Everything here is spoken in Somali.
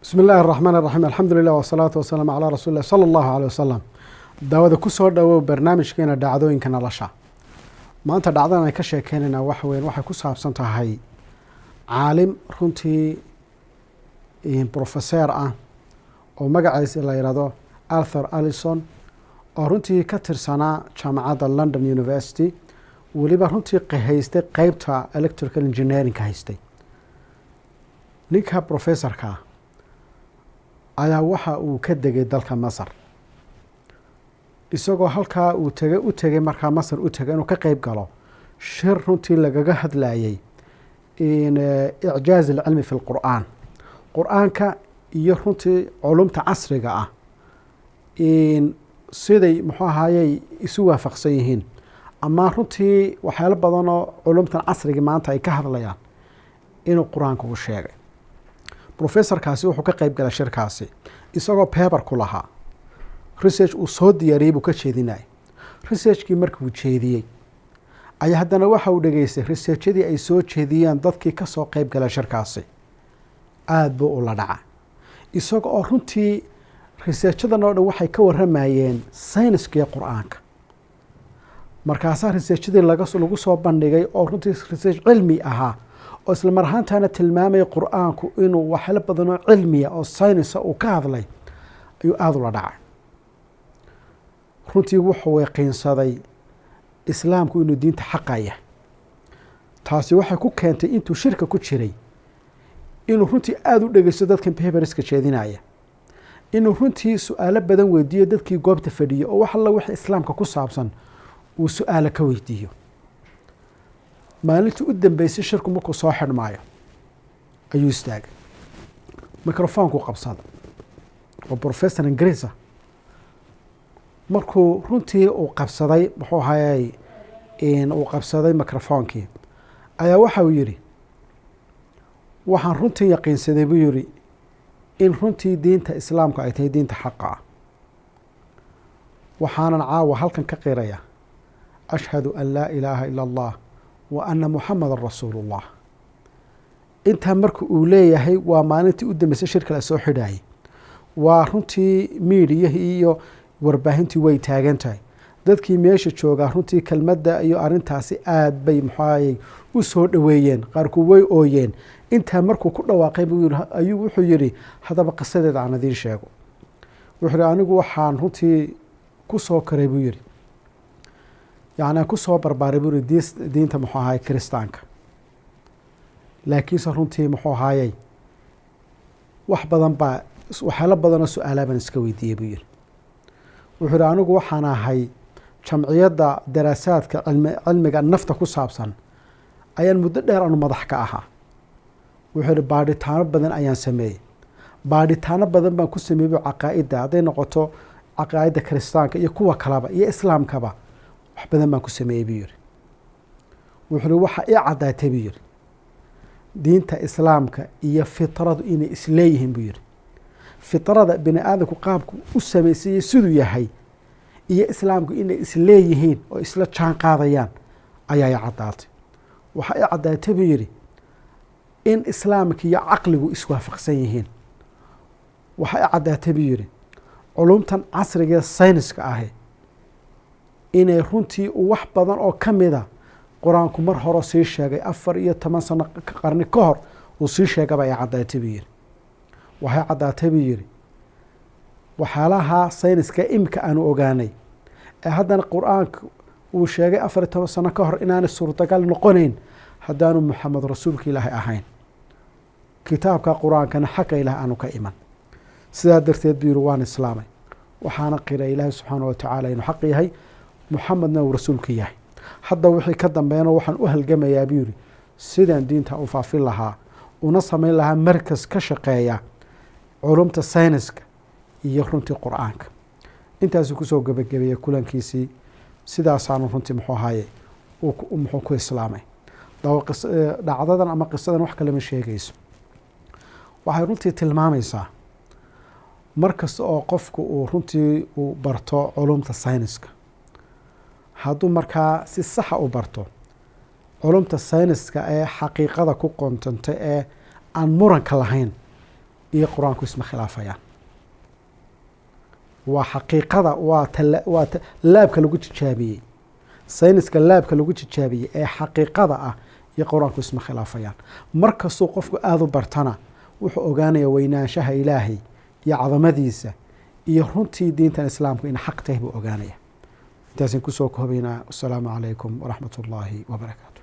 بسم الله الرحمن الرحيم الحمد لله والصلاة والسلام على رسول الله صلى الله عليه وسلم daawada ku soo dhawow barnaamijkeena dhacdooyinka nolosha maanta dhacdadan ay ka sheekeynayna wax weyn waxay ku saabsan tahay caalim runtii professor ah oo magaciisa la yiraahdo Arthur Allison oo runtii ka tirsanaa jaamacadda London University waliba runtii haystay qaybta electrical engineering ka haystay ninka professorka ayaa waxa uu ka degay dalka Masar isagoo halkaa uu tagay markaa Masar u tagay inuu ka qayb galo shir runtii lagaga hadlayay in i'jaaz al-ilmi fi al-Qur'an quraanka iyo runtii culumta casriga ah in siday muxuu ahaayay isu waafaqsan yihiin ama runtii waxyaalo badan oo culumta casriga maanta ay ka hadlayaan inuu quraanka u sheegay professorkaasi wuxuu ka qayb galay shirkaasi isagoo paper ku lahaa research uu soo diyaariyay buu ka jeedinay researchkii markii uu jeediyay ayaa haddana waxa uu dhageystay researchadii ay soo jeediyaan dadkii ka soo qayb galay shirkaasi aad buu u la dhacay isagoo oo runtii researchadan oo dhan waxay ka waramayeen sayniska quraanka markaasaa researchadii lagu soo bandhigay oo runtii research cilmi ahaa oo isla mar ahaantaana tilmaamay quraanku inuu waxyaalo badan oo cilmi ah oo saynis uu ka hadlay ayuu aad u la dhacay runtii wuxuu yaqiinsaday islaamku inuu diinta xaqa yahay taasi waxay ku keentay intuu shirka ku jiray inuu runtii aad u dhageysto dadkan paperska jeedinaya inuu runtii su'aalo badan weydiiyo dadkii goobta fadhiyo oo wax alla wixii islaamka ku saabsan uu su'aalo ka weydiiyo maalintii u dambeysay shirku markuu soo xidhmaayo ayuu istaagay microphone-ku qabsaday oo professor Ingiriis markuu runtii uu qabsaday wuxuu hayay uu qabsaday microphone-kii ayaa waxa uu yiri waxaan runtii yaqiinsaday buu yiri in runtii diinta islaamka ay tahay diinta xaqa ah waxaanan caawa halkan ka qiraya ashhadu an laa ilaaha ila allah wa anna muhammadan rasuulullah intaa marka uu leeyahay waa maalintii u dambeysay shirka la soo xidhaayay waa runtii miidiyihii iyo warbaahintii way taagan tahay dadkii meesha joogaa runtii kelmadda iyo arrintaasi aad bay muxaayay u soo dhaweeyeen qaarkood way ooyeen intaa markuu ku dhawaaqay ayuu wuxuu yiri hadaba qisadeeda aan idin sheego wuxuu anigu waxaan runtii ku soo karay buu yiri يعني كسو برباري دينتا محو هاي كريستانك لكن سرونتي محو هاي wax badan baa waxyaalo badan oo su'aalo baan iska weydiiyay buu yiri wuxuu anigu waxaan ahay jamciyadda daraasaadka cilmiga nafta ku saabsan ayaan muddo dheer aanu madax ka ahaa wuxuu baadhitaano badan ayaan sameeyay baadhitaano badan baan ku sameeyay caqaa'ida haday noqoto caqaa'ida kiristaanka iyo kuwa kalaba iyo islaamkaba badan baan ku sameeyay buu yiri wuxuu waxa ay cadaatay buu yiri diinta islaamka iyo fitradu inay isleeyihiin buu yiri fitrada bini aadamku qaabku u sameeyay siduu yahay iyo islaamku inay isleeyihiin oo isla jaan qaadayaan ayaa cadaatay waxa ay cadaatay buu yiri in islaamka iyo aqligu iswaafaqsan yihiin waxa ay cadaatay buu yiri culumtan casriga sayniska ah inay runtii wax badan oo kamida quraanku mar hore sii sheegay 14 sano qarni ka hor uu sii sheegay ay cadaatay biyir waxay cadaatay biyir waxaalaha sayniska imka aanu ogaanay ee haddana quraanku uu sheegay 14 sano ka hor inaan suurtagal noqonayn hadaanu Muhammad rasuulka ilaahay ahayn kitaabka quraankana xaq ilaahay aanu ka iman sidaa darteed biyir waan islaamay waxaana qiray ilaahay subhanahu wa ta'ala inuu xaq yahay محمدنا ورسولك ياه حتى وحي كدن بينه وحن أهل يا بيوري سيدان دينتا وفافين لها ونصمين لها مركز كشقايا علومة الساينسك يخرمتي قرآنك انت سوكسو قبقبية كلان كيسي سيدا سانو رنتي محوهاي ومحوكو إسلامي دعضادا أما قصدا وحكا لما شيكيس وحي رنتي تلماميسا مركز أو قفكو ورنتي وبرتو علومة الساينسك hadduu markaa si sax u barto culumta sayniska ee xaqiiqada ku qontanta ee aan muranka lahayn iyo qur-aanku isma khilaafayaan. waa xaqiiqada, waa laabka lagu tijaabiyey, sayniska laabka lagu tijaabiyey ee xaqiiqada ah iyo qur-aanku isma khilaafayaan. mar kastuu qofku aada u bartana wuxuu ogaanaya weynaanshaha ilaahay iyo cadamadiisa iyo runtii diintan islaamku in xaq tahay buu ogaanaya. intaasin kusoo koobaynaa. wasalaamu calaykum waraxmat ullaahi wabarakaatu.